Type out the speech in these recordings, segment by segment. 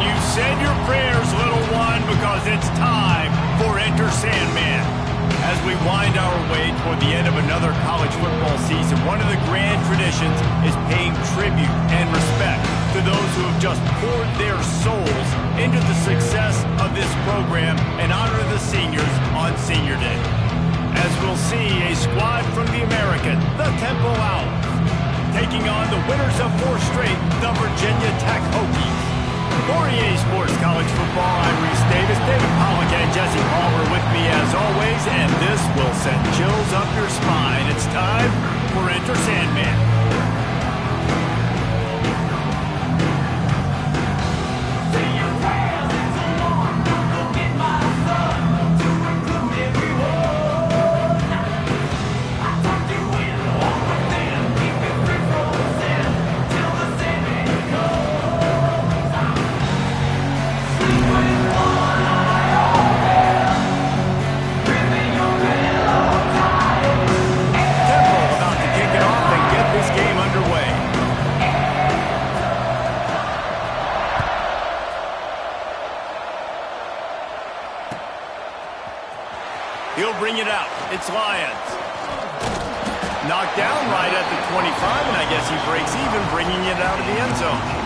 you said your prayers, little one, because it's time for Enter Sandman. As we wind our way toward the end of another college football season, one of the grand traditions is paying tribute and respect to those who have just poured their souls into the success of this program and honor the seniors on Senior Day. As we'll see, a squad from the American, the Temple Owls, taking on the winners of 4 straight, the Virginia Tech Hokies. For EA Sports College Football, I'm Reese Davis, David Pollock, and Jesse Palmer with me as always, and this will send chills up your spine. It's time for Enter Sandman. He'll bring it out. It's Lions. Knocked down right at the 25, and I guess he breaks even, bringing it out of the end zone.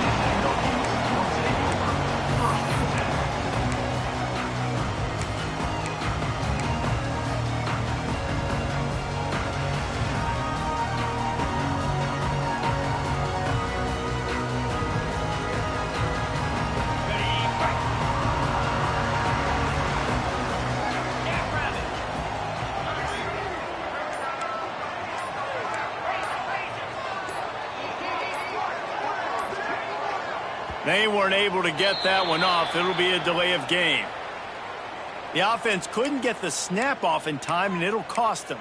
They weren't able to get that one off. It'll be a delay of game. The offense couldn't get the snap off in time, and it'll cost them.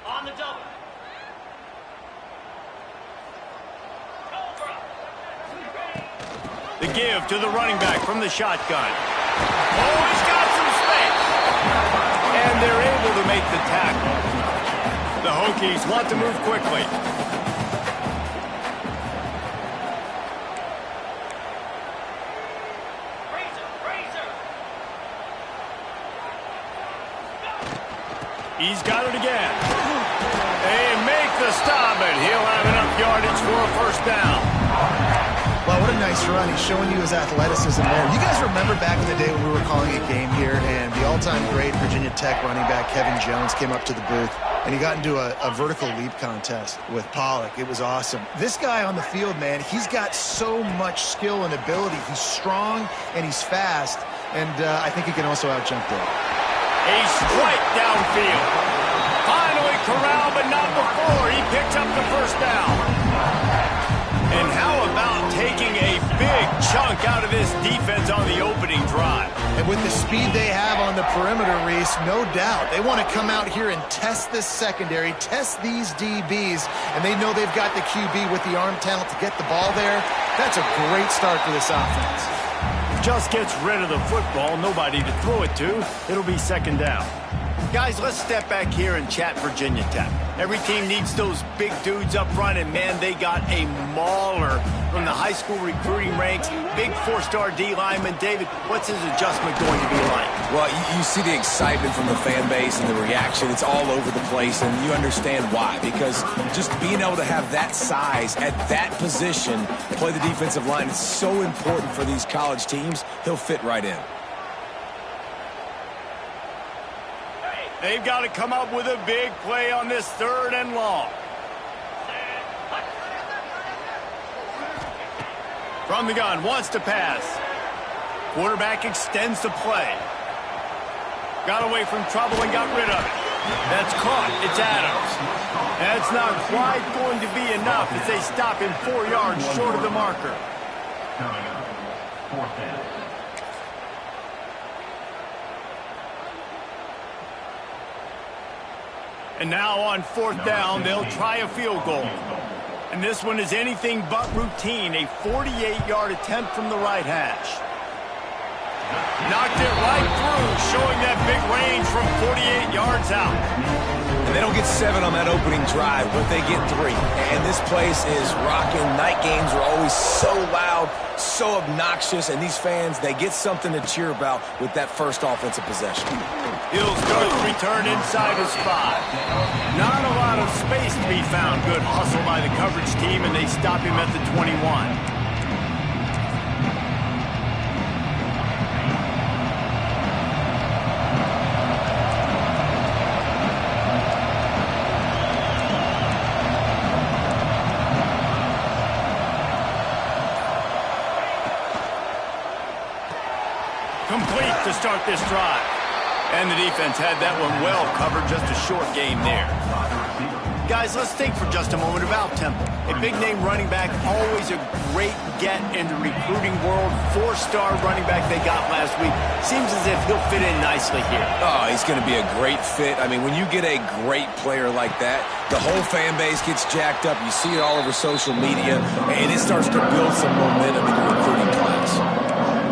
On the double. The give to the running back from the shotgun. Oh, he's got some space. And they're able to make the tackle. The Hokies want to move quickly. He's got it again. They make the stop, and he'll have enough yardage for a first down. Well, what a nice run. He's showing you his athleticism there. You guys remember back in the day when we were calling a game here and the all-time great Virginia Tech running back Kevin Jones came up to the booth and he got into a vertical leap contest with Pollock. It was awesome. This guy on the field, man, he's got so much skill and ability. He's strong and he's fast, and I think he can also out-jump there. A strike downfield. Finally corralled, but not before. He picks up the first down. And how about taking a big chunk out of this defense on the opening drive? And with the speed they have on the perimeter, Reese, no doubt, they want to come out here and test this secondary, test these DBs, and they know they've got the QB with the arm talent to get the ball there. That's a great start for this offense. Just gets rid of the football, nobody to throw it to. It'll be second down. Guys, let's step back here and chat Virginia Tech. Every team needs those big dudes up front, and man, they got a mauler from the high school recruiting ranks. Big 4-star D lineman. David, what's his adjustment going to be like? Well, you see the excitement from the fan base and the reaction. It's all over the place, and you understand why. Because just being able to have that size at that position, play the defensive line, is so important for these college teams. He'll fit right in. They've got to come up with a big play on this 3rd and long. From the gun, wants to pass. Quarterback extends the play. Got away from trouble and got rid of it. That's caught. It's Adams. That's not quite going to be enough as they stop him 4 yards short of the marker. Fourth down. And now on 4th down, they'll try a field goal. And this one is anything but routine, a 48-yard attempt from the right hash. Knocked it right through, showing that big range from 48 yards out. And they don't get 7 on that opening drive, but they get 3. And this place is rocking. Night games are always so loud, so obnoxious, and these fans, they get something to cheer about with that first offensive possession. He'll start to return inside his spot. Not a lot of space to be found. Good hustle by the coverage team, and they stop him at the 21. Complete to start this drive. And the defense had that one well covered, just a short game there. Guys, let's think for just a moment about Temple. A big-name running back, always a great get in the recruiting world. 4-star running back they got last week. Seems as if he'll fit in nicely here. Oh, he's going to be a great fit. I mean, when you get a great player like that, the whole fan base gets jacked up. You see it all over social media, and it starts to build some momentum in the recruiting class.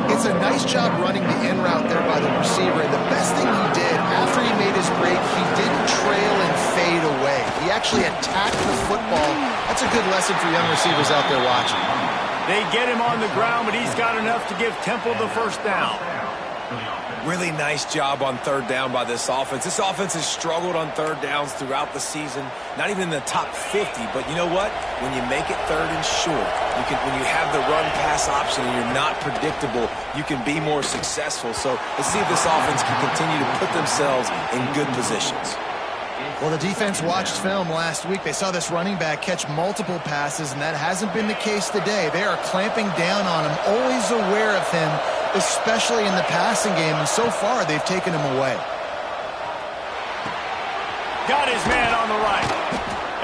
It's a nice job running the in route there by the receiver. And the best thing he did after he made his break, he didn't trail and fade away. He actually attacked the football. That's a good lesson for young receivers out there watching. They get him on the ground, but he's got enough to give Temple the first down. Really nice job on third down by this offense. This offense has struggled on third downs throughout the season. Not even in the top 50, but you know what? When you make it third and short, when you have the run-pass option and you're not predictable, you can be more successful. So let's see if this offense can continue to put themselves in good positions. Well, the defense watched film last week. They saw this running back catch multiple passes, and that hasn't been the case today. They are clamping down on him, always aware of him, especially in the passing game, and so far they've taken him away. Got his man on the right.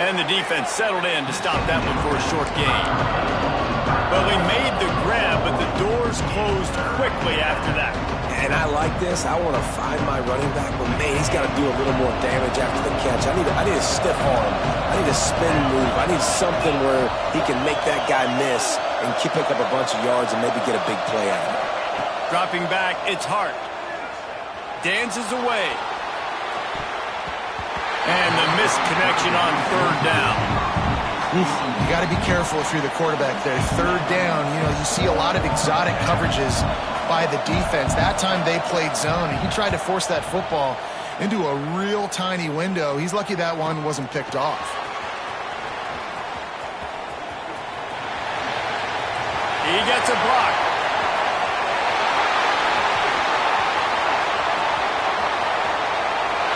And the defense settled in to stop that one for a short gain. Well, they made the grab, but the doors closed quickly after that. And I like this. I want to find my running back, but man, he's got to do a little more damage after the catch. I need a stiff arm. I need a spin move. I need something where he can make that guy miss and pick up a bunch of yards and maybe get a big play out of it. Dropping back, it's Hart. Dances away. And the missed connection on third down. You got to be careful if you're the quarterback there. Third down, you see a lot of exotic coverages by the defense. That time they played zone, and he tried to force that football into a real tiny window. He's lucky that one wasn't picked off. He gets a block.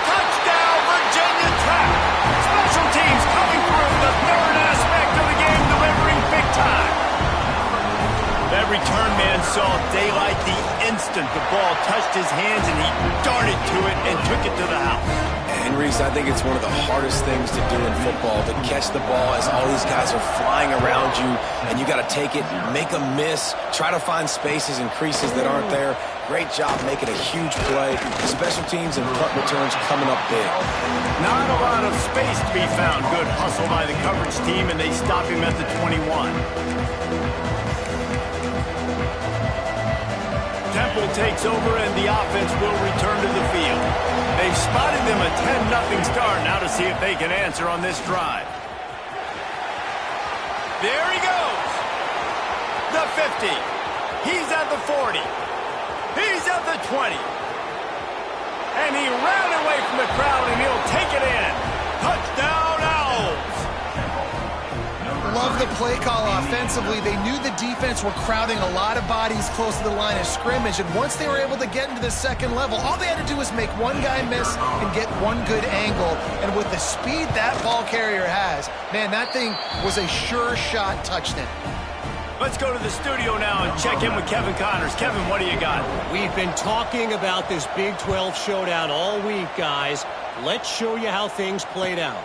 Touchdown, Virginia Tech. Special teams coming through the third aspect of the game, delivering big time. That return man saw daylight the instant the ball touched his hands, and he darted to it and took it to the house. And Reese, I think it's one of the hardest things to do in football, to catch the ball as all these guys are flying around you, and you got to take it, make a miss, try to find spaces and creases that aren't there. Great job making a huge play. Special teams and punt returns coming up big. Not a lot of space to be found. Good hustle by the coverage team, and they stop him at the 21. Temple takes over, and the offense will return to the field. They've spotted them a 10-0 start. Now to see if they can answer on this drive. There he goes. The 50. He's at the 40. He's at the 20. And he ran away from the crowd, and he'll take it in. Touchdown, Owls. Love the play call offensively. They knew the defense were crowding a lot of bodies close to the line of scrimmage, and once they were able to get into the second level, all they had to do was make one guy miss and get one good angle. And with the speed that ball carrier has, man, that thing was a sure shot touchdown. Let's go to the studio now and check in with Kevin Connors. Kevin, what do you got? We've been talking about this Big 12 showdown all week, guys. Let's show you how things played out.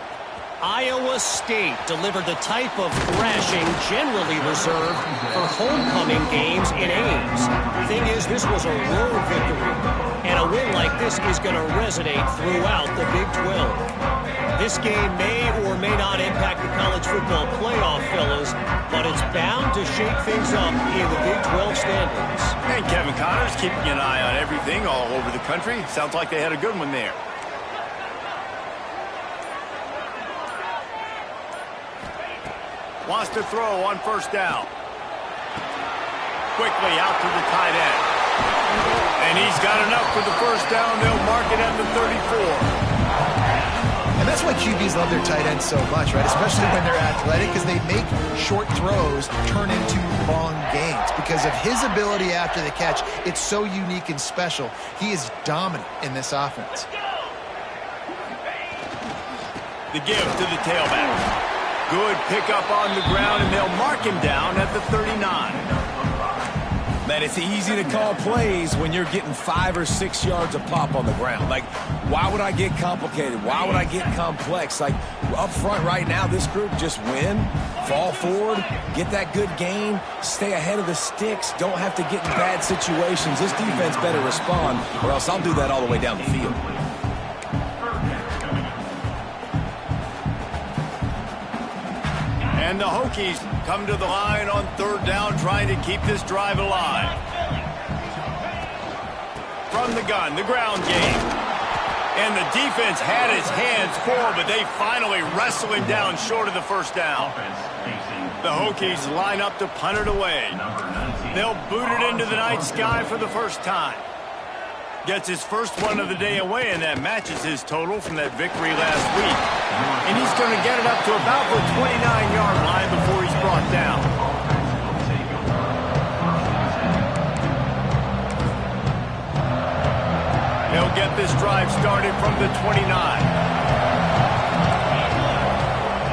Iowa State delivered the type of thrashing generally reserved for homecoming games in Ames. Thing is, this was a road victory and a A win like this is going to resonate throughout the Big 12. This game may or may not impact the college football playoff, fellas, but it's bound to shake things up in the Big 12 standings. And Kevin Connors keeping an eye on everything all over the country. Sounds like they had a good one there. Wants to throw on first down. Quickly out to the tight end. And he's got enough for the first down. They'll mark it at the 34. And that's why QBs love their tight ends so much, right? Especially when they're athletic, because they make short throws turn into long gains. Because of his ability after the catch, it's so unique and special. He is dominant in this offense. The give to the tailback. Good pickup on the ground, and they'll mark him down at the 39. Man, it's easy to call plays when you're getting 5 or 6 yards of pop on the ground. Like, why would I get complicated? Why would I get complex? Like, up front right now, this group just win, fall forward, get that good gain, stay ahead of the sticks, don't have to get in bad situations. This defense better respond, or else I'll do that all the way down the field. And the Hokies come to the line on third down, trying to keep this drive alive. From the gun, the ground game. And the defense had his hands full, but they finally wrestle him down short of the first down. The Hokies line up to punt it away. They'll boot it into the night sky for the first time. Gets his first one of the day away, and that matches his total from that victory last week. And he's going to get it up to about the 29-yard line before he's brought down. They'll get this drive started from the 29.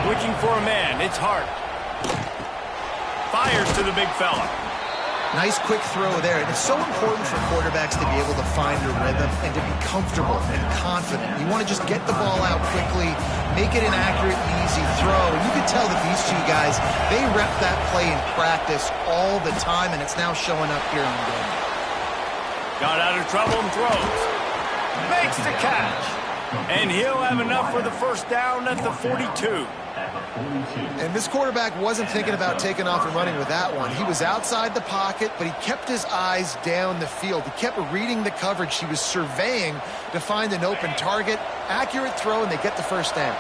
Looking for a man, it's Hart. Fires to the big fella. Nice quick throw there. And it's so important for quarterbacks to be able to find a rhythm and to be comfortable and confident. You want to just get the ball out quickly, make it an accurate and easy throw. And you can tell that these two guys, they rep that play in practice all the time, and it's now showing up here on game. Got out of trouble and throws. Makes the catch. And he'll have enough for the first down at the 42. And this quarterback wasn't thinking about taking off and running with that one. He was outside the pocket, but he kept his eyes down the field. He kept reading the coverage. He was surveying to find an open target. Accurate throw, and they get the first down.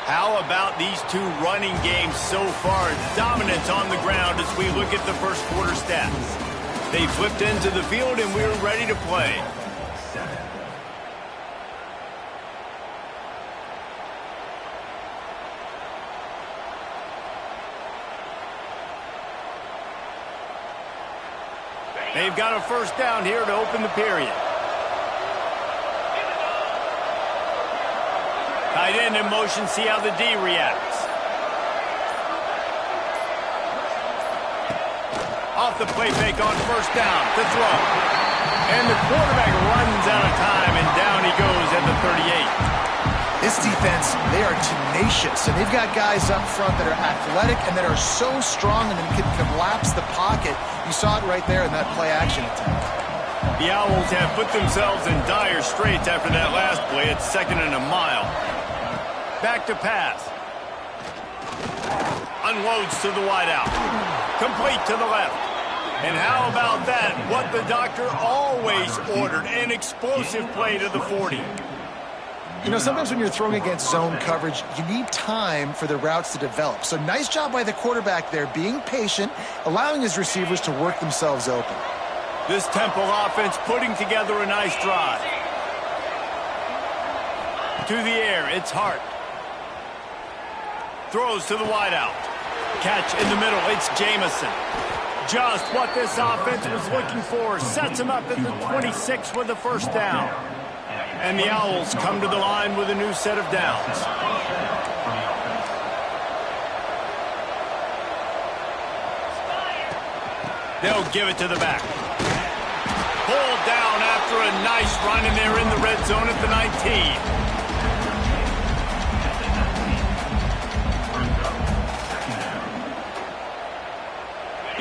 How about these two running games so far? Dominance on the ground as we look at the first quarter stats. They flipped into the field, and we're ready to play. They've got a first down here to open the period. Tight end in motion, see how the D reacts. Off the play fake on first down to throw. And the quarterback runs out of time, and down he goes at the 38. This defense, they are tenacious, and they've got guys up front that are athletic and that are so strong and can collapse the pocket. You saw it right there in that play-action attempt. The Owls have put themselves in dire straits after that last play. It's 2nd and a mile. Back to pass. Unloads to the wideout. Complete to the left. And how about that? What the doctor always ordered, an explosive play to the 40. You know, sometimes when you're throwing against zone coverage, you need time for the routes to develop. So nice job by the quarterback there, being patient, allowing his receivers to work themselves open. This Temple offense putting together a nice drive. To the air, it's Hart. Throws to the wideout. Catch in the middle, it's Jamison. Just what this offense was looking for. Sets him up at the 26 with the first down. And the Owls come to the line with a new set of downs. They'll give it to the back. Pulled down after a nice run, and they're in the red zone at the 19.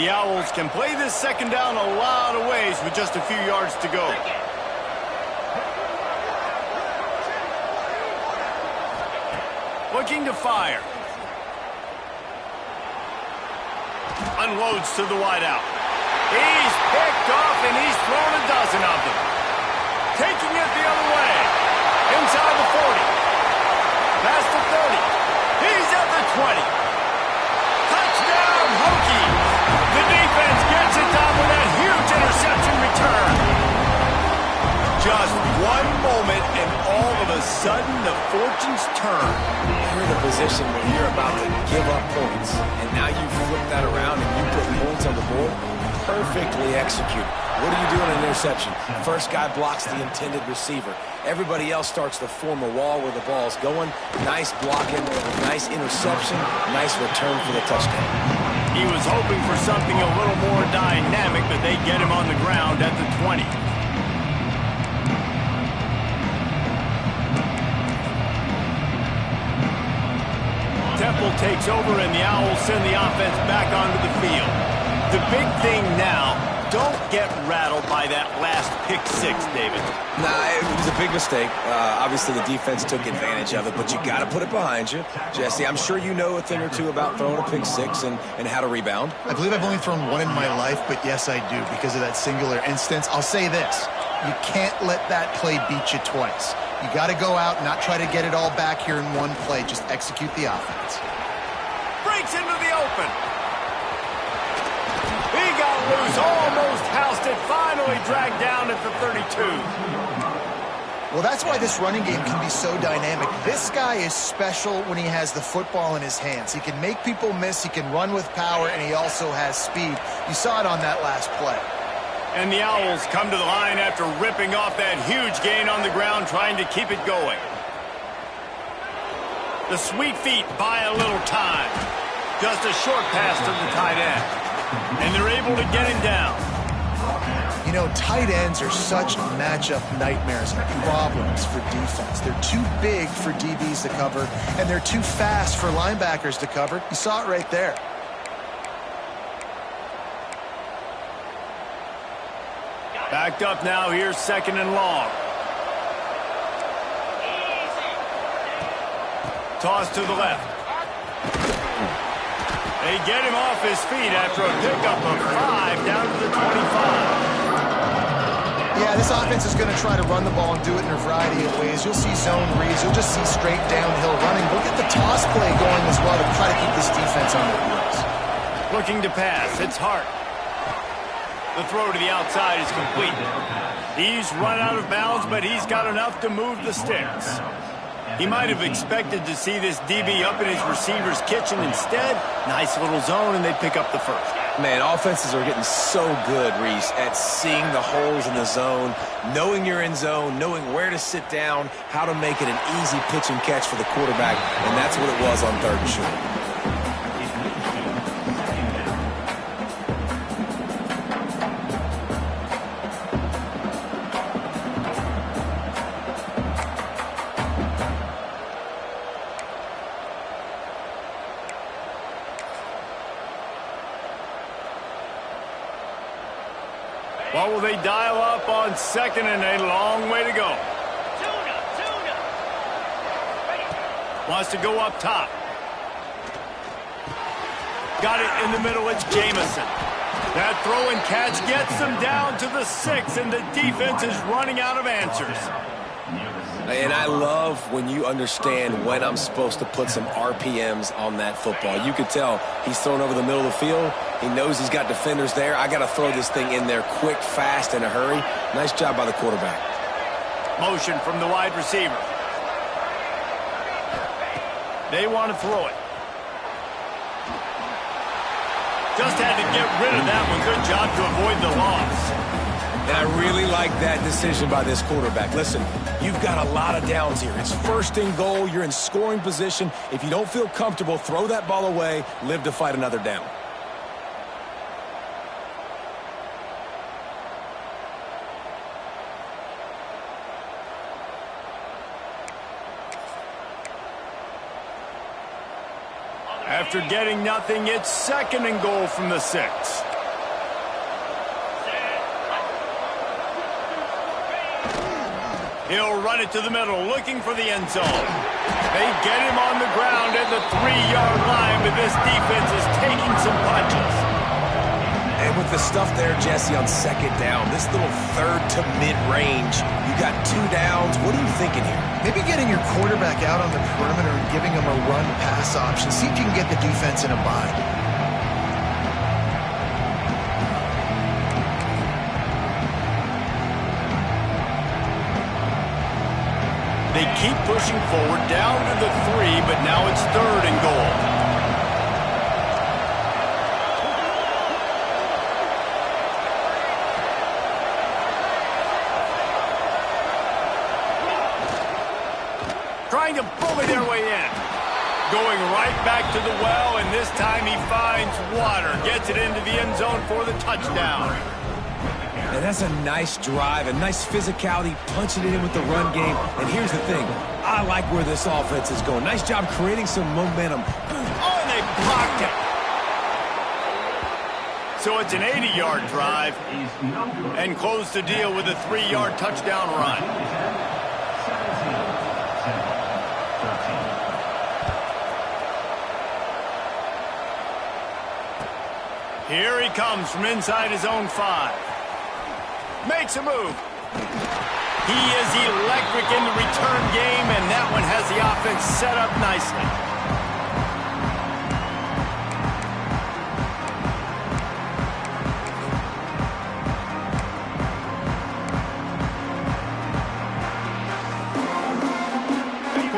The Owls can play this second down a lot of ways with just a few yards to go. Looking to fire. Unloads to the wideout. He's picked off, and he's thrown a dozen of them. Taking it the other way. Inside the 40. Past the 30. He's at the 20. Touchdown, Hokies. The defense gets it done with that huge interception return. Just one moment, and all of a sudden, the fortunes turn. You're in a position where you're about to give up points, and now you flip that around and you put points on the board. Perfectly executed. What do you do in an interception? First guy blocks the intended receiver. Everybody else starts to form a wall where the ball's going. Nice blocking, nice interception, nice return for the touchdown. He was hoping for something a little more dynamic, but they get him on the ground at the 20. Temple takes over, and the Owls send the offense back onto the field. The big thing now, don't get rattled by that last pick six, David. Nah, it was a big mistake. Obviously, the defense took advantage of it, but you got to put it behind you. Jesse, I'm sure you know a thing or two about throwing a pick six and how to rebound. I believe I've only thrown one in my life, but yes, I do, because of that singular instance. I'll say this. You can't let that play beat you twice. You got to go out and not try to get it all back here in one play. Just execute the offense. Breaks into the open. He got loose, almost housed it, finally dragged down at the 32. Well, that's why this running game can be so dynamic. This guy is special when he has the football in his hands. He can make people miss, he can run with power, and he also has speed. You saw it on that last play. And the Owls come to the line after ripping off that huge gain on the ground, trying to keep it going. The sweet feet buy a little time. Just a short pass to the tight end. And they're able to get him down. You know, tight ends are such matchup nightmares and problems for defense. They're too big for DBs to cover, and they're too fast for linebackers to cover. You saw it right there. Backed up now, here's second and long. Toss to the left. They get him off his feet after a pickup of 5 down to the 25. Yeah, this offense is going to try to run the ball and do it in a variety of ways. You'll see zone reads. You'll just see straight downhill running. We'll get the toss play going as well to try to keep this defense on their heels. Looking to pass. It's Hart. The throw to the outside is complete. He's run out of bounds, but he's got enough to move the sticks. He might have expected to see this DB up in his receiver's kitchen. Instead, nice little zone, and they pick up the first. Man, offenses are getting so good, Reese, at seeing the holes in the zone, knowing you're in zone, knowing where to sit down, how to make it an easy pitch and catch for the quarterback, and that's what it was on third and short. What will they dial up on second, and a long way to go? Wants to go up top. Got it in the middle. It's Jamison. That throw and catch gets them down to the 6, and the defense is running out of answers. And I love when you understand when I'm supposed to put some RPMs on that football. You could tell he's thrown over the middle of the field. He knows he's got defenders there. I got to throw this thing in there quick, fast, in a hurry. Nice job by the quarterback. Motion from the wide receiver. They want to throw it. Just had to get rid of that one. Good job to avoid the loss. And I really like that decision by this quarterback. Listen, you've got a lot of downs here. It's first and goal. You're in scoring position. If you don't feel comfortable, throw that ball away. Live to fight another down. After getting nothing, it's 2nd and goal from the 6. He'll run it to the middle, looking for the end zone. They get him on the ground at the 3-yard line, but this defense is taking some punches. And with the stuff there, Jesse, on 2nd down, this little 3rd to mid-range, you got 2 downs. What are you thinking here? Maybe getting your quarterback out on the perimeter and giving him a run-pass option. See if you can get the defense in a bind. They keep pushing forward down to the 3, but now it's 3rd and goal. Trying to bully their way in. Going right back to the well, and this time he finds water. Gets it into the end zone for the touchdown. And that's a nice drive, a nice physicality, punching it in with the run game. And here's the thing. I like where this offense is going. Nice job creating some momentum. Oh, and they blocked it. So it's an 80-yard drive and close the deal with a 3-yard touchdown run. Here he comes from inside his own 5. Makes a move. He is electric in the return game, and that one has the offense set up nicely.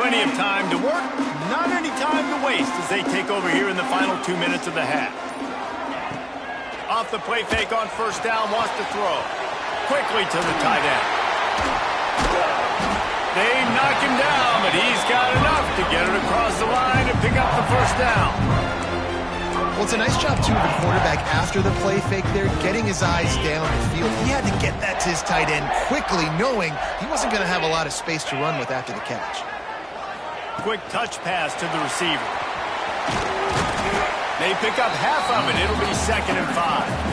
Plenty of time to work, not any time to waste as they take over here in the final 2 minutes of the half. Off the play fake on 1st down, wants to throw. Quickly to the tight end. They knock him down, but he's got enough to get it across the line and pick up the 1st down. Well, it's a nice job, too, of the quarterback after the play fake there, getting his eyes down the field. He had to get that to his tight end quickly, knowing he wasn't going to have a lot of space to run with after the catch. Quick touch pass to the receiver. They pick up half of it. It'll be 2nd and 5.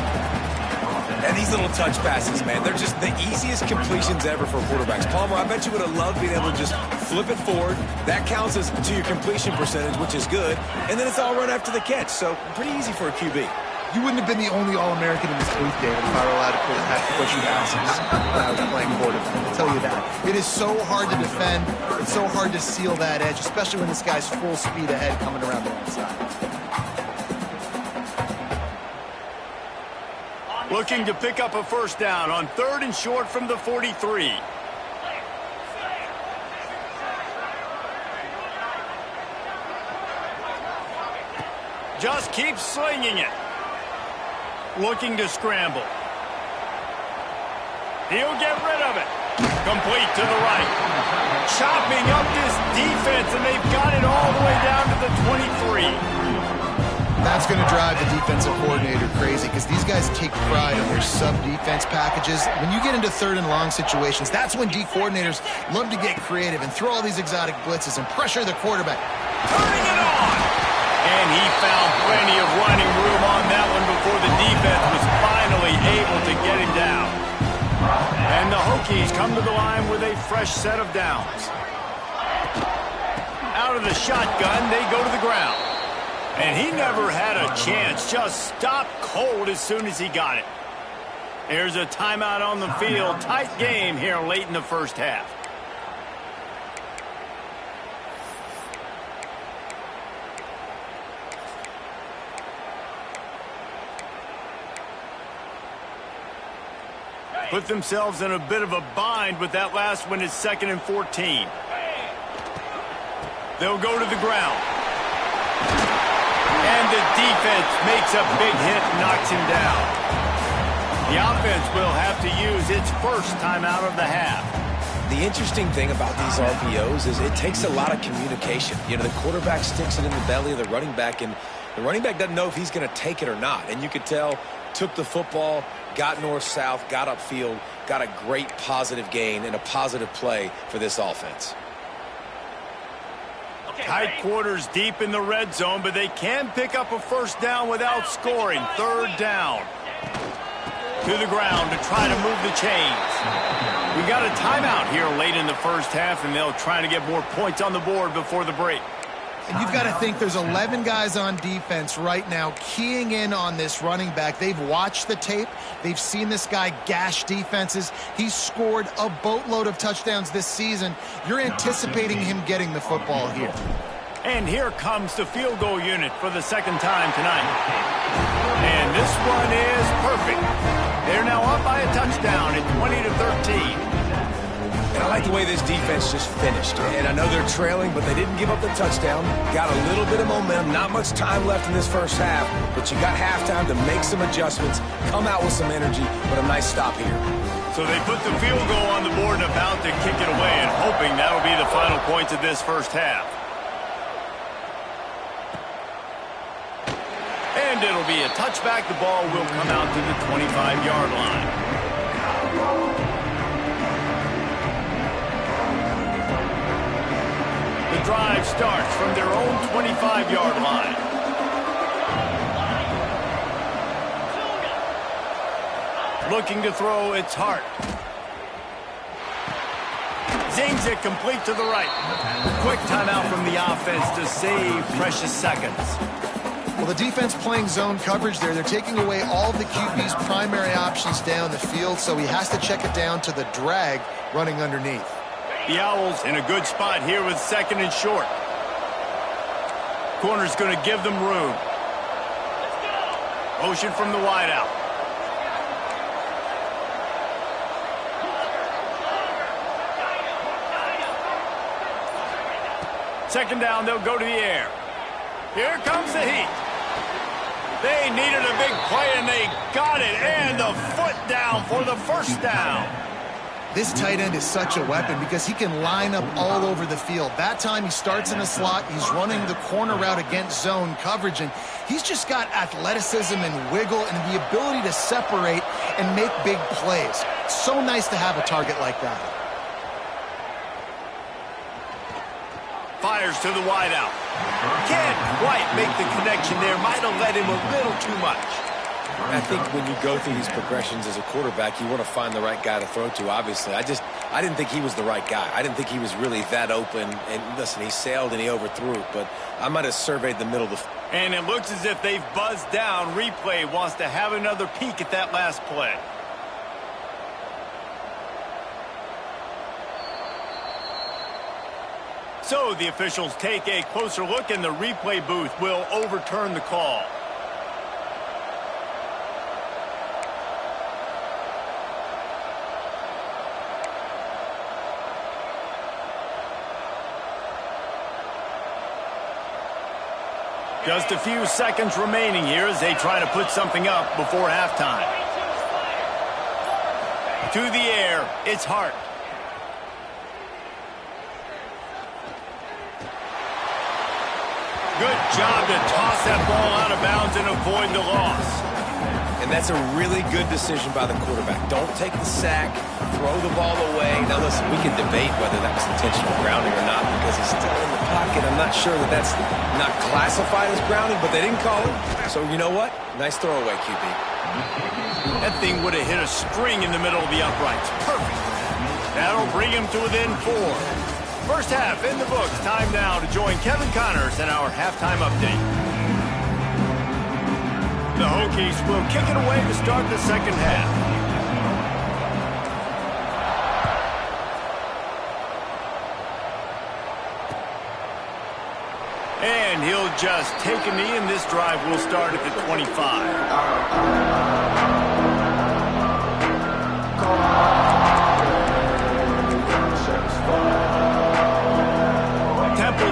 And these little touch passes, man, they're just the easiest completions ever for quarterbacks. Palmer, I bet you would have loved being able to just flip it forward. That counts as to your completion percentage, which is good. And then it's all run after the catch. So pretty easy for a QB. You wouldn't have been the only All-American in this booth, David, if I were allowed to push you passes when I was playing quarterback. I'll tell you that. It is so hard to defend. It's so hard to seal that edge, especially when this guy's full speed ahead coming around the outside. Looking to pick up a 1st down on 3rd and short from the 43. Just keeps slinging it. Looking to scramble. He'll get rid of it. Complete to the right. Chopping up this defense, and they've got it all the way down to the 23. That's going to drive the defensive coordinator crazy because these guys take pride on their sub-defense packages. When you get into 3rd and long situations, that's when D coordinators love to get creative and throw all these exotic blitzes and pressure the quarterback. Turning it on! And he found plenty of running room on that one before the defense was finally able to get him down. And the Hokies come to the line with a fresh set of downs. Out of the shotgun, they go to the ground. And he never had a chance, just stopped cold as soon as he got it. There's a timeout on the field. Tight game here late in the 1st half. Put themselves in a bit of a bind with that last one is 2nd and 14. They'll go to the ground. And the defense makes a big hit and knocks him down. The offense will have to use its 1st timeout of the half. The interesting thing about these RPOs is it takes a lot of communication. You know, the quarterback sticks it in the belly of the running back, and the running back doesn't know if he's going to take it or not. And you could tell, took the football, got north-south, got upfield, got a great positive gain and a positive play for this offense. Tight quarters deep in the red zone, but they can pick up a first down without scoring. Third down. To the ground to try to move the chains. We got a timeout here late in the first half, and they'll try to get more points on the board before the break. And you've got to think there's 11 guys on defense right now keying in on this running back. They've watched the tape. They've seen this guy gash defenses. He's scored a boatload of touchdowns this season. You're anticipating him getting the football here. And here comes the field goal unit for the second time tonight. And this one is perfect. They're now up by a touchdown at 20-13. And I like the way this defense just finished. And I know they're trailing, but they didn't give up the touchdown. Got a little bit of momentum. Not much time left in this first half, but you got halftime to make some adjustments, come out with some energy, but a nice stop here. So they put the field goal on the board and about to kick it away, and hoping that'll be the final points of this first half. And it'll be a touchback. The ball will come out to the 25-yard line. The drive starts from their own 25-yard line. Looking to throw, it's Hart. Zings it complete to the right. Quick timeout from the offense to save precious seconds. Well, the defense playing zone coverage there. They're taking away all of the QB's primary options down the field, so he has to check it down to the drag running underneath. The Owls in a good spot here with second and short. Corner's going to give them room. Motion from the wideout. Second down, they'll go to the air. Here comes the heat. They needed a big play, and they got it. And the foot down for the first down. This tight end is such a weapon because he can line up all over the field. That time he starts in the slot. He's running the corner route against zone coverage, and he's just got athleticism and wiggle and the ability to separate and make big plays. So nice to have a target like that. Fires to the wideout. Can't quite make the connection there. Might have led him a little too much. I think when you go through these progressions as a quarterback, you want to find the right guy to throw to, obviously. I didn't think he was the right guy. I didn't think he was really that open. And listen, he sailed and he overthrew it, but I might have surveyed the middle of the field. And it looks as if they've buzzed down. Replay wants to have another peek at that last play. So the officials take a closer look, and the replay booth will overturn the call. Just a few seconds remaining here as they try to put something up before halftime. To the air, it's Hart. Good job to toss that ball out of bounds and avoid the loss. And that's a really good decision by the quarterback. Don't take the sack, throw the ball away. Now listen, we can debate whether that was intentional grounding or not because he's still in the pocket. I'm not sure that that's not classified as grounding, but they didn't call it. So you know what? Nice throwaway, QB. That thing would have hit a string in the middle of the uprights. Perfect. That'll bring him to within 4. First half in the books. Time now to join Kevin Connors in our halftime update. The Hokies will kick it away to start the second half. And he'll just take a knee, and this drive will start at the 25.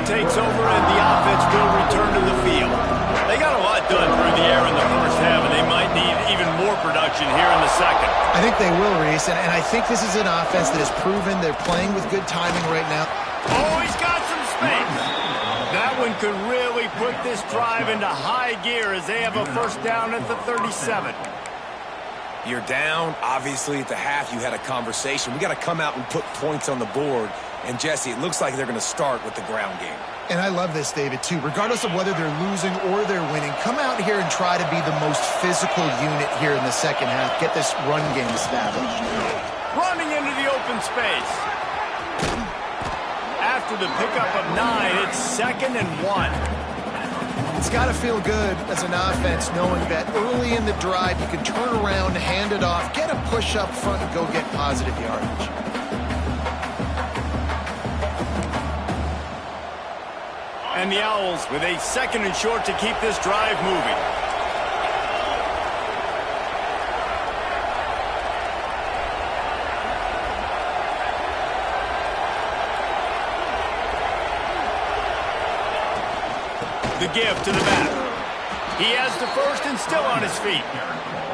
Takes over, and the offense will return to the field. They got a lot done through the air in the first half, and they might need even more production here in the second. I think they will, Reese, and I think this is an offense that has proven they're playing with good timing right now. Oh, he's got some space. That one could really put this drive into high gear as they have a first down at the 37. You're down. Obviously, at the half, you had a conversation. We got to come out and put points on the board. And, Jesse, it looks like they're going to start with the ground game. And I love this, David, too. Regardless of whether they're losing or they're winning, come out here and try to be the most physical unit here in the second half. Get this run game established. Running into the open space. After the pickup of 9, it's 2nd and 1. It's got to feel good as an offense knowing that early in the drive you can turn around, hand it off, get a push up front, and go get positive yardage. And the Owls with a 2nd and short to keep this drive moving. The give to the back. He has the first and still on his feet.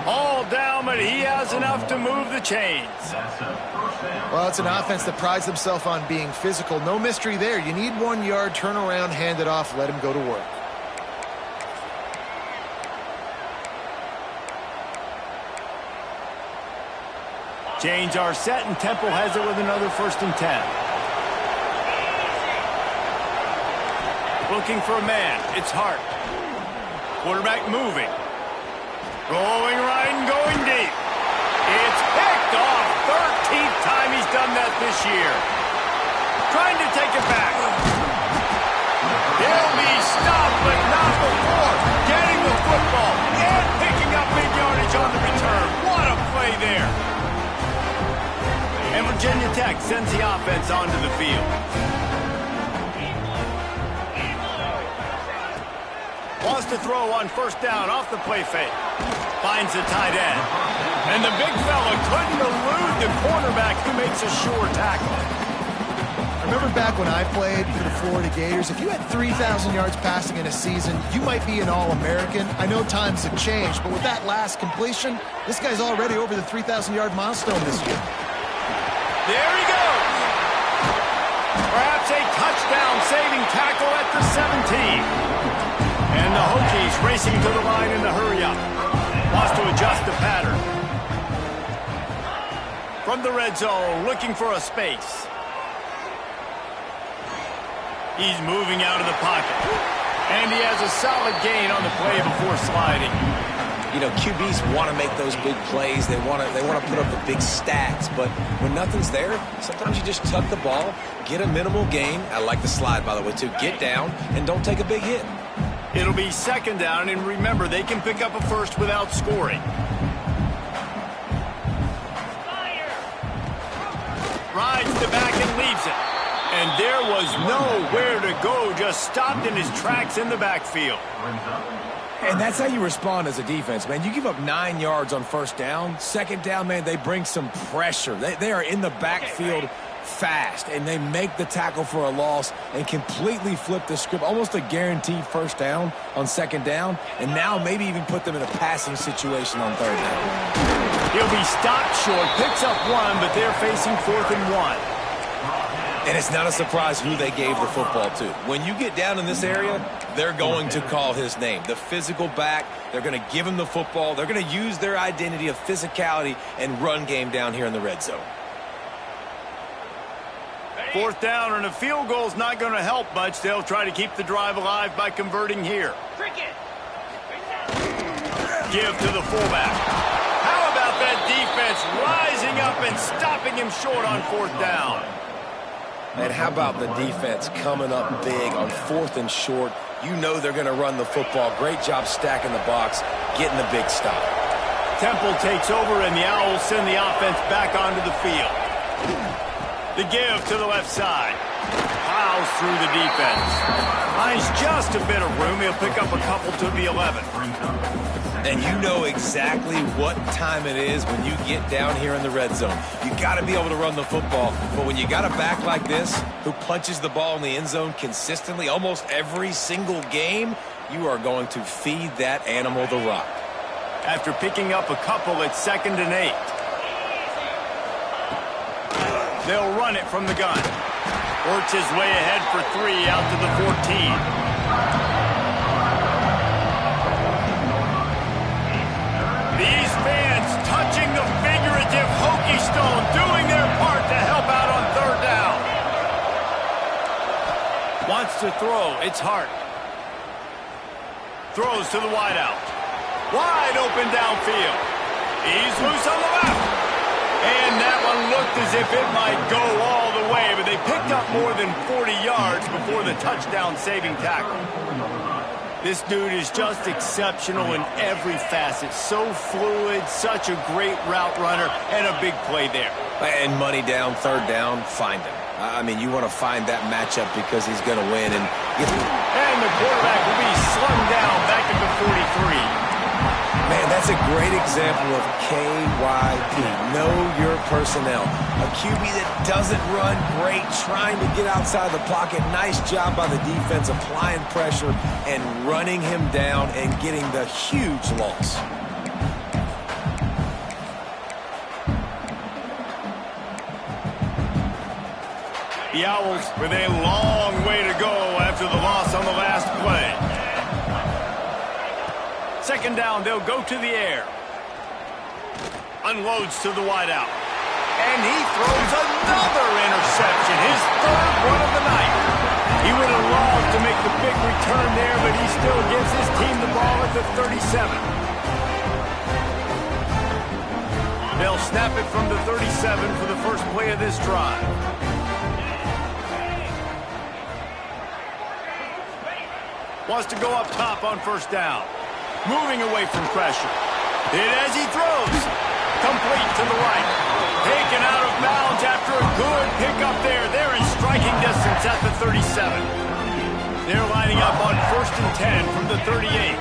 All down, but he has enough to move the chains. Well, it's an offense that prides themselves on being physical. No mystery there. You need 1 yard, turn around, hand it off, let him go to work. Chains are set, and Temple has it with another 1st and 10. Looking for a man. It's Hart. Quarterback moving. Rolling right and going deep. It's picked off. 13th time he's done that this year. Trying to take it back. He'll be stopped, but not before getting the football and picking up big yardage on the return. What a play there. And Virginia Tech sends the offense onto the field. Wants to throw on 1st down off the play fake. Finds the tight end. And the big fella couldn't elude the cornerback who makes a sure tackle. Remember back when I played for the Florida Gators, if you had 3,000 yards passing in a season, you might be an All-American. I know times have changed, but with that last completion, this guy's already over the 3,000-yard milestone this year. There he goes. Perhaps a touchdown-saving tackle at the 17. And the Hokies racing to the line in the hurry-up. Wants to adjust the pattern. From the red zone, looking for a space. He's moving out of the pocket. And he has a solid gain on the play before sliding. You know, QBs want to make those big plays. They want to put up the big stats. But when nothing's there, sometimes you just tuck the ball, get a minimal gain. I like the slide, by the way, too. Get down and don't take a big hit. It'll be 2nd down, and remember, they can pick up a first without scoring. Rides the back and leaves it. And there was nowhere to go, just stopped in his tracks in the backfield. And that's how you respond as a defense, man. You give up 9 yards on 1st down. 2nd down, man, they bring some pressure. They are in the backfield fast, and they make the tackle for a loss and completely flip the script. Almost a guaranteed 1st down on 2nd down, and now maybe even put them in a passing situation on 3rd down. He'll be stopped short, picks up 1, but they're facing 4th and 1. And it's not a surprise who they gave the football to. When you get down in this area, they're going to call his name. The physical back, they're going to give him the football. They're going to use their identity of physicality and run game down here in the red zone. 4th down, and a field goal is not going to help much. They'll try to keep the drive alive by converting here. Give to the fullback. How about that defense rising up and stopping him short on 4th down? And how about the defense coming up big on 4th and short? You know they're going to run the football. Great job stacking the box, getting the big stop. Temple takes over, and the Owls send the offense back onto the field. The give to the left side. Plows through the defense. Finds just a bit of room. He'll pick up a couple to the 11. And you know exactly what time it is when you get down here in the red zone. You got to be able to run the football. But when you got a back like this who punches the ball in the end zone consistently almost every single game, you are going to feed that animal the rock. After picking up a couple at 2nd and 8. They'll run it from the gun. Works his way ahead for 3 out to the 14. These fans touching the figurative Hokie stone, doing their part to help out on 3rd down. Wants to to throw. It's Hart. Throws to the wideout. Wide open downfield. He's loose on the left. And that one looked as if it might go all the way, but they picked up more than 40 yards before the touchdown-saving tackle. This dude is just exceptional in every facet. So fluid, such a great route runner, and a big play there. And money down, third down, find him. I mean, you want to find that matchup because he's going to win. And the quarterback will be slung down back at the 43. Man, that's a great example of KYP. Know your personnel. A QB that doesn't run great, trying to get outside the pocket. Nice job by the defense applying pressure and running him down and getting the huge loss. The Owls with a long way to go after the loss on the last play. Second down, they'll go to the air. Unloads to the wideout. And he throws another interception, his third one of the night. He would have loved to make the big return there, but he still gives his team the ball at the 37. They'll snap it from the 37 for the first play of this drive. Wants to go up top on first down. Moving away from pressure. Hit as he throws. Complete to the right. Taken out of bounds after a good pickup there. They're in striking distance at the 37. They're lining up on 1st and 10 from the 38.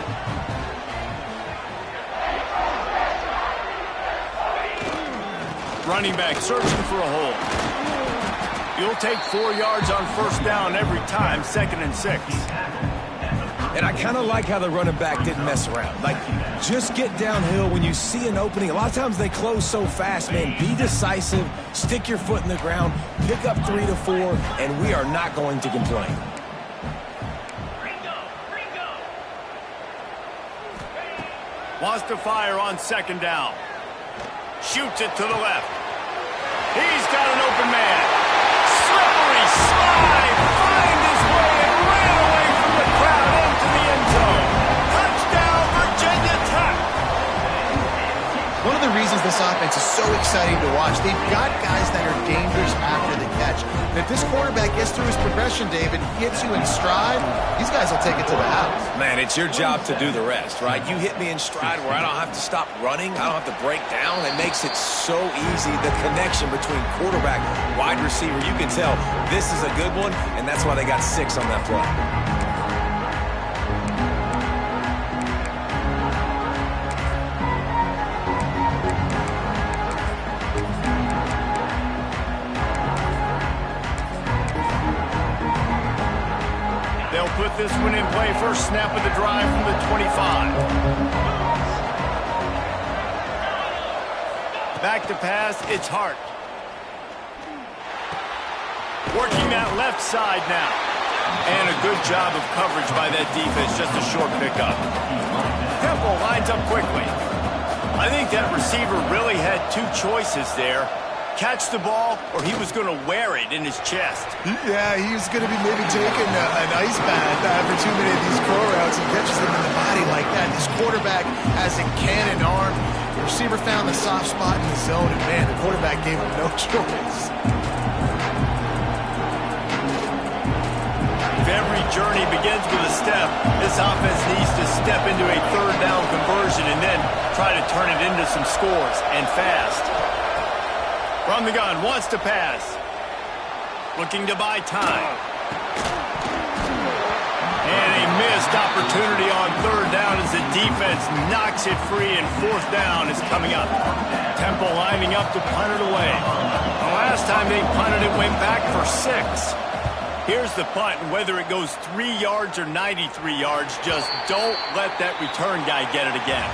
Running back searching for a hole. You'll take 4 yards on first down every time, 2nd and 6. And I kind of like how the running back didn't mess around. Like, just get downhill when you see an opening. A lot of times they close so fast, man. Be decisive, stick your foot in the ground, pick up 3 to 4, and we are not going to complain. Wants to fire on 2nd down. Shoots it to the left. He's got an open man. Slippery slide. Find his way and ran away from the crowd into the end zone. Touchdown, Virginia Tech. One of the reasons this offense is so exciting to watch, they've got guys that are dangerous after the catch. And if this quarterback gets through his progression, David, gets you in stride, these guys will take it to the house. Man, it's your job to do the rest, right? You hit me in stride where I don't have to stop running. I don't have to break down. It makes it so easy. The connection between quarterback, wide receiver, you can tell this is a good one, and that's why they got 6 on that play. Put this one in play. First snap of the drive from the 25. Back to pass, it's Hart. Working that left side now. And a good job of coverage by that defense, just a short pickup. Temple lines up quickly. I think that receiver really had 2 choices there. Catch the ball, or he was going to wear it in his chest. Yeah, he was going to be maybe taking an ice bath after too many of these crow routes and catches them in the body like that. This quarterback has a cannon arm. The receiver found the soft spot in the zone, and man, the quarterback gave him no choice. If every journey begins with a step, this offense needs to step into a 3rd down conversion and then try to turn it into some scores, and fast. From the gun, wants to pass. Looking to buy time. And a missed opportunity on 3rd down as the defense knocks it free, and 4th down is coming up. Temple lining up to punt it away. The last time they punted it went back for 6. Here's the punt, and whether it goes 3 yards or 93 yards, just don't let that return guy get it again.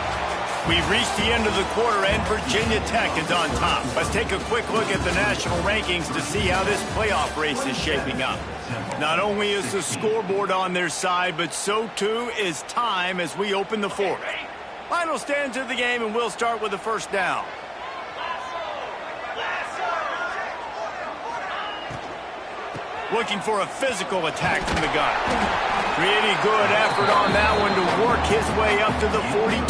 We've reached the end of the quarter, and Virginia Tech is on top. Let's take a quick look at the national rankings to see how this playoff race is shaping up. Not only is the scoreboard on their side, but so too is time as we open the 4th. Final stands of the game, and we'll start with the first down. Looking for a physical attack from the gun. Pretty good effort on that one to work his way up to the 42.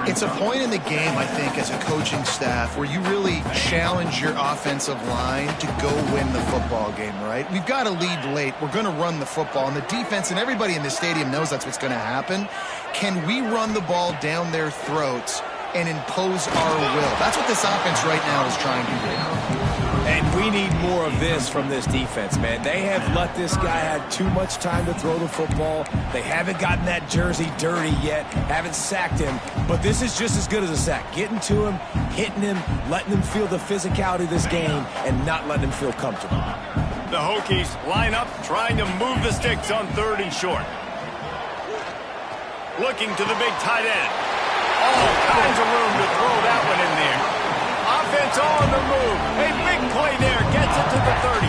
It's a point in the game, I think, as a coaching staff where you really challenge your offensive line to go win the football game, right? We've got a lead late. We're going to run the football. And the defense and everybody in the stadium knows that's what's going to happen. Can we run the ball down their throats and impose our will? That's what this offense right now is trying to do. And we need more of this from this defense, man. They have let this guy have too much time to throw the football. They haven't gotten that jersey dirty yet, haven't sacked him. But this is just as good as a sack. Getting to him, hitting him, letting him feel the physicality of this game, and not letting him feel comfortable. The Hokies line up, trying to move the sticks on 3rd and short. Looking to the big tight end. All kinds of room to throw that one in there. Offense on the move. A big play there. Gets it to the 30.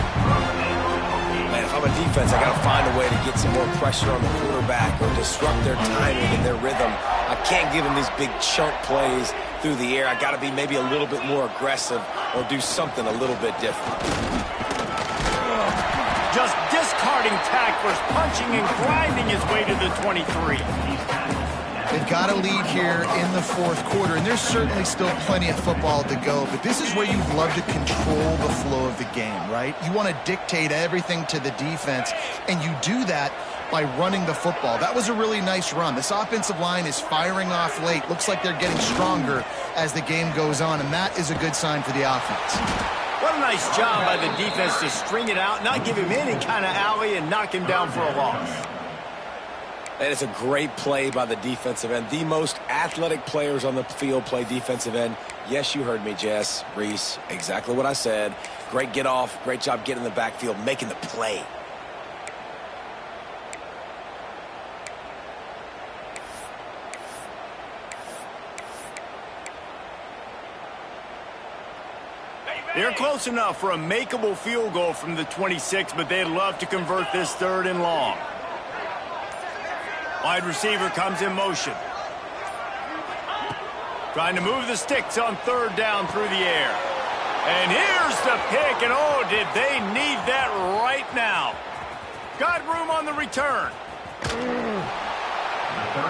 Man, if I'm a defense, I got to find a way to get some more pressure on the quarterback or disrupt their timing and their rhythm. I can't give them these big chunk plays through the air. I got to be maybe a little bit more aggressive or do something a little bit different. Just discarding tacklers, punching and grinding his way to the 23. They've got a lead here in the 4th quarter, and there's certainly still plenty of football to go, but this is where you'd love to control the flow of the game, right? You want to dictate everything to the defense, and you do that by running the football. That was a really nice run. This offensive line is firing off late. Looks like they're getting stronger as the game goes on, and that is a good sign for the offense. What a nice job by the defense to string it out, not give him any kind of alley, and knock him down for a loss. That is a great play by the defensive end. The most athletic players on the field play defensive end. Yes, you heard me, Jess, Reese. Exactly what I said. Great get off. Great job getting in the backfield, making the play. They're close enough for a makeable field goal from the 26, but they'd love to convert this 3rd and long. Wide receiver comes in motion. Trying to move the sticks on 3rd down through the air. And here's the pick, and oh, did they need that right now. Got room on the return.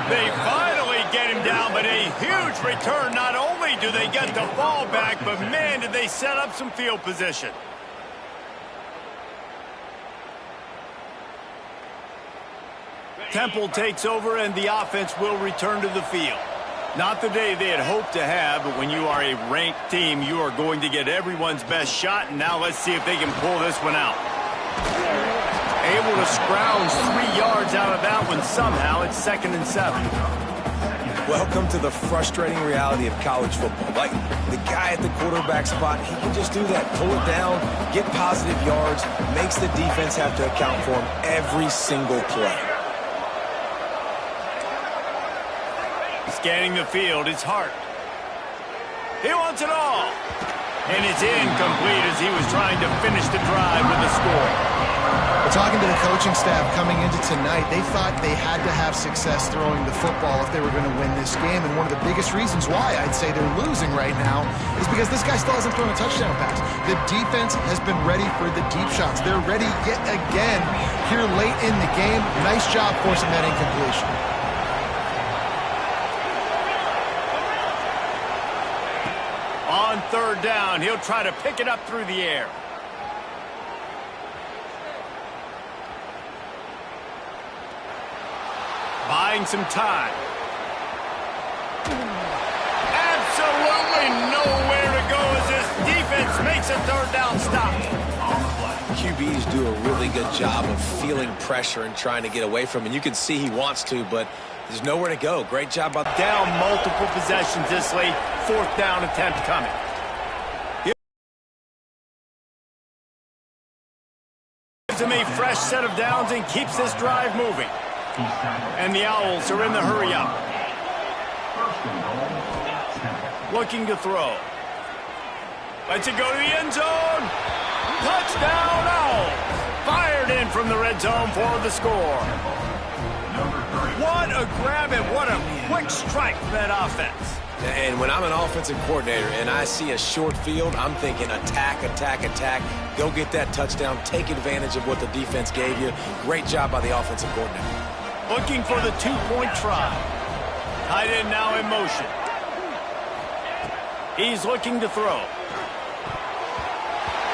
They finally get him down, but a huge return. Not only do they get the ball back, but man, did they set up some field position. Temple takes over, and the offense will return to the field. Not the day they had hoped to have, but when you are a ranked team, you are going to get everyone's best shot, and now let's see if they can pull this one out. Able to scrounge 3 yards out of that one somehow. It's 2nd and 7. Welcome to the frustrating reality of college football. Like, the guy at the quarterback spot, he can just do that. Pull it down, get positive yards, makes the defense have to account for him every single play. Scanning the field, it's Hart. He wants it all. And it's incomplete as he was trying to finish the drive with the score. Well, talking to the coaching staff coming into tonight, they thought they had to have success throwing the football if they were going to win this game. And one of the biggest reasons why I'd say they're losing right now is because this guy still hasn't thrown a touchdown pass. The defense has been ready for the deep shots. They're ready yet again here late in the game. Nice job forcing that incompletion. On 3rd down, he'll try to pick it up through the air. Buying some time. Absolutely nowhere to go as this defense makes a 3rd down stop. QBs do a really good job of feeling pressure and trying to get away from it. You can see he wants to, but there's nowhere to go. Great job by down multiple possessions this late. 4th down attempt coming. Gives him a fresh set of downs and keeps this drive moving. And the Owls are in the hurry up. Looking to throw. Lets it go to the end zone. Touchdown Owls. Fired in from the red zone for the score. What a grab and what a quick strike from that offense. And when I'm an offensive coordinator and I see a short field, I'm thinking attack, attack, attack. Go get that touchdown. Take advantage of what the defense gave you. Great job by the offensive coordinator. Looking for the two-point try. Tight end now in motion. He's looking to throw.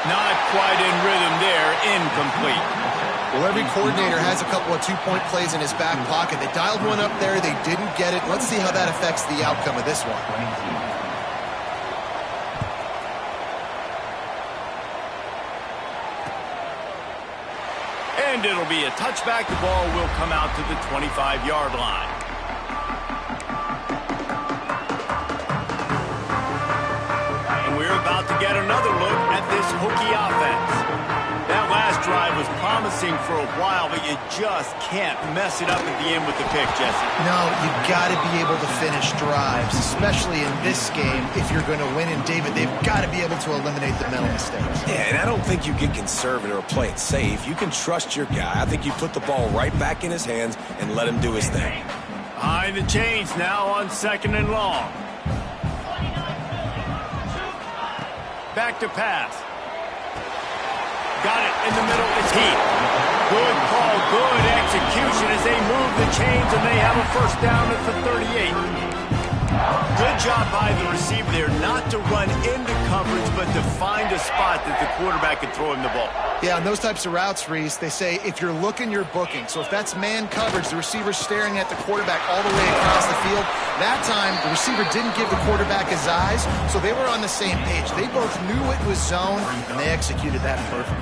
Not quite in rhythm there. Incomplete. Well, every coordinator has a couple of two-point plays in his back pocket. They dialed one up there. They didn't get it. Let's see how that affects the outcome of this one. And it'll be a touchback. The ball will come out to the 25-yard line. And we're about to get another look at this Hokie offense. That last drive was promising for a while, but you just can't mess it up at the end with the pick, Jesse. No, you've got to be able to finish drives, especially in this game. If you're going to win, and David, they've got to be able to eliminate the mental mistakes. Yeah, and I don't think you get conservative or play it safe. You can trust your guy. I think you put the ball right back in his hands and let him do his thing. Behind the chains now on 2nd and long. Back to pass. Got it in the middle. It's Heath. Good call, good execution as they move the chains and they have a first down at the 38. Good job by the receiver there not to run into coverage but to find a spot that the quarterback can throw him the ball. Yeah, on those types of routes, Reese, they say if you're looking, you're booking. So if that's man coverage, the receiver's staring at the quarterback all the way across the field. That time, the receiver didn't give the quarterback his eyes, so they were on the same page. They both knew it was zone, and they executed that perfectly.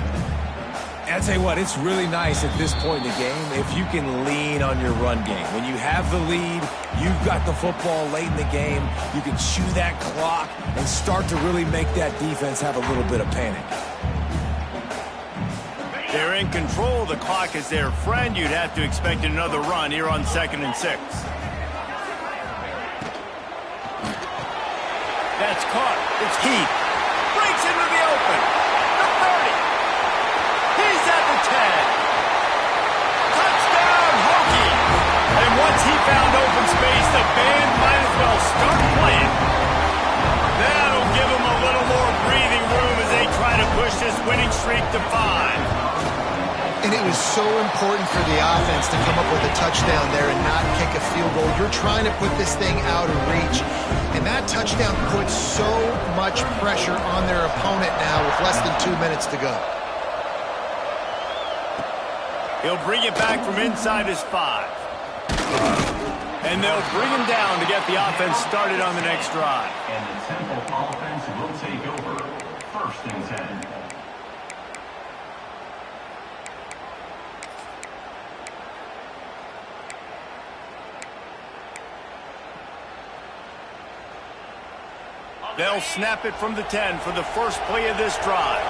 And I'll tell you what, it's really nice at this point in the game if you can lean on your run game. When you have the lead, you've got the football late in the game, you can chew that clock and start to really make that defense have a little bit of panic. They're in control. The clock is their friend. You'd have to expect another run here on 2nd and 6. That's caught. It's Heath. Breaks into the open. The 30. He's at the 10. Touchdown, Hokie. And once he found open space, the band might as well start playing. That'll give him a little more breathing room as they try to push this winning streak to 5. And it was so important for the offense to come up with a touchdown there and not kick a field goal. You're trying to put this thing out of reach. And that touchdown puts so much pressure on their opponent now with less than 2 minutes to go. He'll bring it back from inside his 5. And they'll bring him down to get the offense started on the next drive. And the Temple offense will take over 1st and 10. They'll snap it from the 10 for the first play of this drive.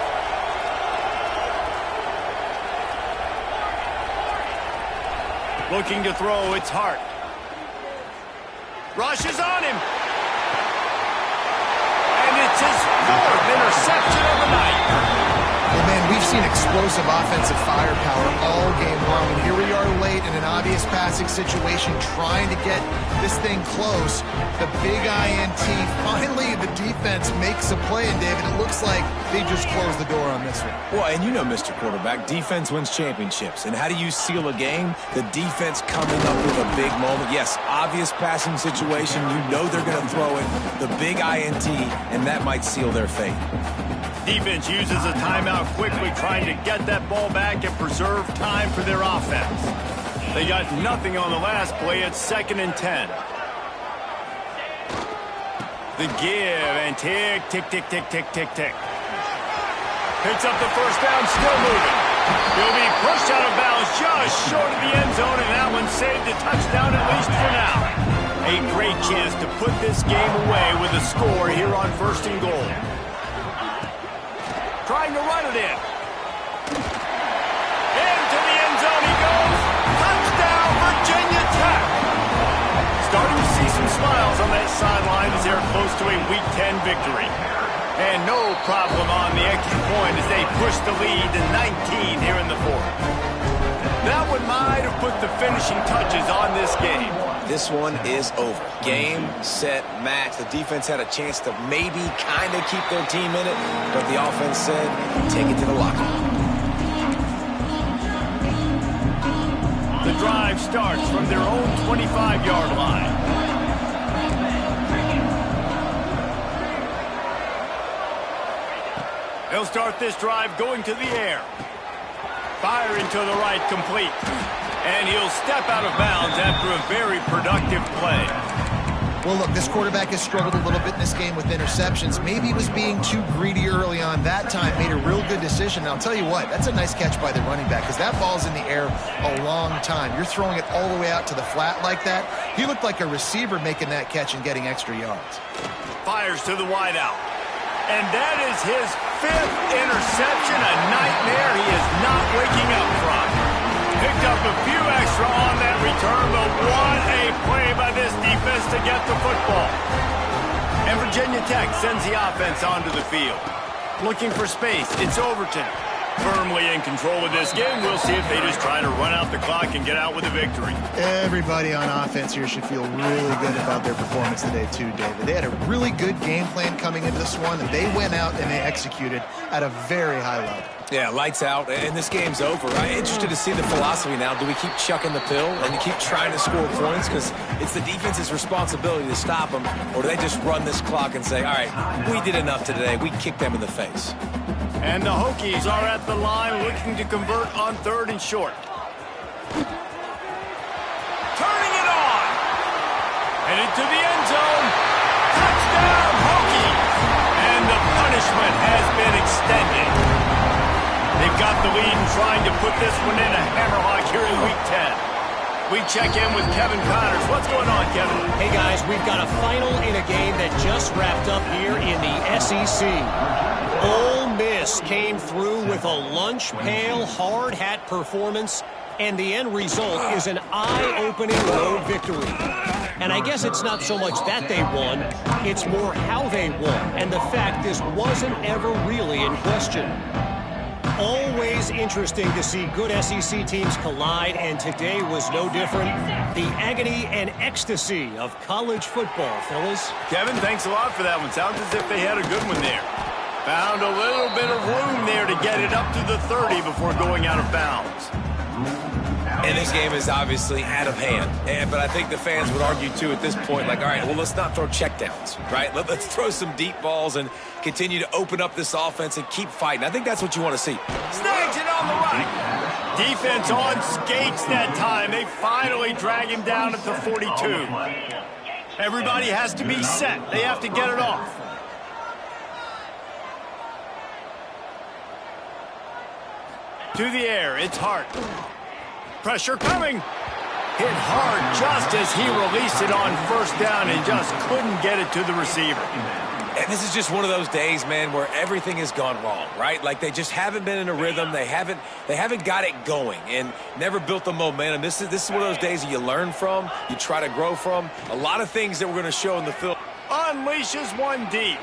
Looking to throw, it's Hart. Rush is on him. And it's his 4th interception of the night. Well, man, we've seen explosive offensive firepower all game long. And here we are late in an obvious passing situation trying to get this thing close. The big INT. Finally, the defense makes a play. And, David, it looks like they just closed the door on this one. Well, and you know, Mr. Quarterback, defense wins championships. And how do you seal a game? The defense coming up with a big moment. Yes, obvious passing situation. You know they're going to throw it. The big INT, and that might seal their fate. Defense uses a timeout quickly, trying to get that ball back and preserve time for their offense. They got nothing on the last play. It's 2nd and 10. The give and tick, tick, tick, tick, tick, tick, tick. Picks up the first down, still moving. He'll be pushed out of bounds just short of the end zone, and that one saved a touchdown at least for now. A great chance to put this game away with a score here on 1st and goal. Trying to run it in. Into the end zone he goes. Touchdown, Virginia Tech. Starting to see some smiles on that sideline as they're close to a Week 10 victory. And no problem on the extra point as they push the lead to 19 here in the fourth. That one might have put the finishing touches on this game. This one is over. Game, set, match. The defense had a chance to maybe kind of keep their team in it, but the offense said, take it to the locker room. The drive starts from their own 25-yard line. He'll start this drive going to the air. Firing to the right, complete. And he'll step out of bounds after a very productive play. Well, look, this quarterback has struggled a little bit in this game with interceptions. Maybe he was being too greedy early on. That time made a real good decision. And I'll tell you what, that's a nice catch by the running back because that ball's in the air a long time. You're throwing it all the way out to the flat like that. He looked like a receiver making that catch and getting extra yards. Fires to the wideout. And that is his 5th interception, a nightmare he is not waking up from. Picked up a few extra on that return, but what a play by this defense to get the football. And Virginia Tech sends the offense onto the field. Looking for space, it's Overton. Firmly in control of this game. We'll see if they just try to run out the clock and get out with a victory. Everybody on offense here should feel really good about their performance today too, David. They had a really good game plan coming into this one, and they went out and they executed at a very high level. Yeah, lights out, and this game's over. I'm interested to see the philosophy now. Do we keep chucking the pill and keep trying to score points because it's the defense's responsibility to stop them, or do they just run this clock and say, all right, we did enough today. We kicked them in the face. And the Hokies are at the line looking to convert on 3rd and short. Turning it on. And into the end zone. Touchdown, Hokies. And the punishment has been extended. They've got the lead and trying to put this one in a hammerlock here in Week 10. We check in with Kevin Connors. What's going on, Kevin? Hey, guys, we've got a final in a game that just wrapped up here in the SEC. Ole Miss came through with a lunch pail, hard hat performance, and the end result is an eye-opening road victory. And I guess it's not so much that they won, it's more how they won, and the fact this wasn't ever really in question. Always interesting to see good SEC teams collide, and today was no different. The agony and ecstasy of college football, fellas. Kevin, thanks a lot for that one. Sounds as if they had a good one there. Found a little bit of room there to get it up to the 30 before going out of bounds. And this game is obviously out of hand. But I think the fans would argue, too, at this point, like, all right, well, let's not throw checkdowns, right? Let's throw some deep balls and continue to open up this offense and keep fighting. I think that's what you want to see. Snags it on the right. Defense on skates that time. They finally drag him down at the 42. Everybody has to be set. They have to get it off. To the air, it's Hart. Pressure coming. Hit hard just as he released it on 1st down and just couldn't get it to the receiver. And this is just one of those days, man, where everything has gone wrong, right? Like they just haven't been in a rhythm. They haven't got it going and never built the momentum. This is one of those days that you learn from, you try to grow from. A lot of things that we're going to show in the film. Unleashes one deep.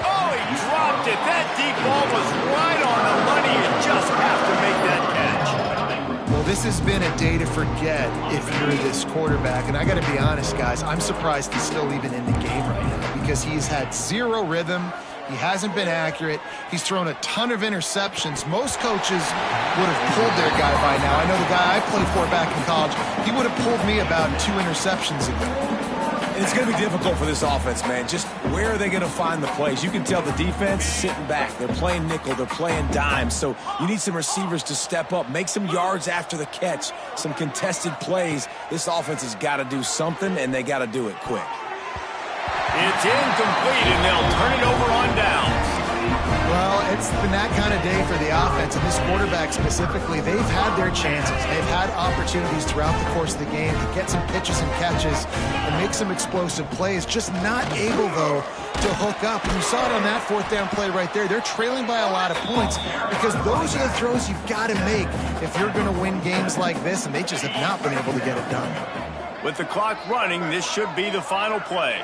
Oh, he dropped it. That deep ball was right on the money. You just have to make that catch. Well, this has been a day to forget if you're this quarterback. And I got to be honest, guys, I'm surprised he's still even in the game right now because he's had zero rhythm. He hasn't been accurate. He's thrown a ton of interceptions. Most coaches would have pulled their guy by now. I know the guy I played for back in college, he would have pulled me about 2 interceptions ago. And it's going to be difficult for this offense, man. Just where are they going to find the plays? You can tell the defense sitting back. They're playing nickel. They're playing dime. So you need some receivers to step up, make some yards after the catch, some contested plays. This offense has got to do something, and they got to do it quick. It's incomplete, and they'll turn it over on downs. Well, it's been that kind of day for the offense, and this quarterback specifically, they've had their chances. They've had opportunities throughout the course of the game to get some pitches and catches and make some explosive plays, just not able, though, to hook up. And you saw it on that 4th down play right there. They're trailing by a lot of points because those are the throws you've got to make if you're going to win games like this, and they just have not been able to get it done. With the clock running, this should be the final play.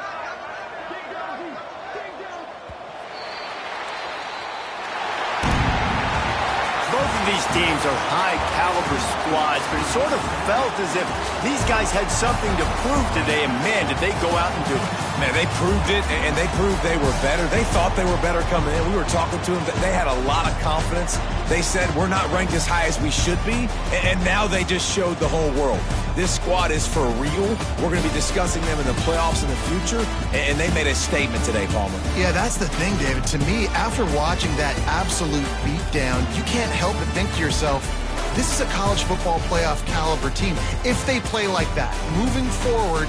these teams are high-caliber squads, but it sort of felt as if these guys had something to prove today, and man, did they go out and do it. Man, they proved it, and they proved they were better. They thought they were better coming in. We were talking to them. They had a lot of confidence. They said, we're not ranked as high as we should be, and now they just showed the whole world. This squad is for real. We're going to be discussing them in the playoffs in the future, and they made a statement today, Palmer. Yeah, that's the thing, David. To me, after watching that absolute beatdown, you can't help but think to yourself, this is a college football playoff caliber team. If they play like that, moving forward,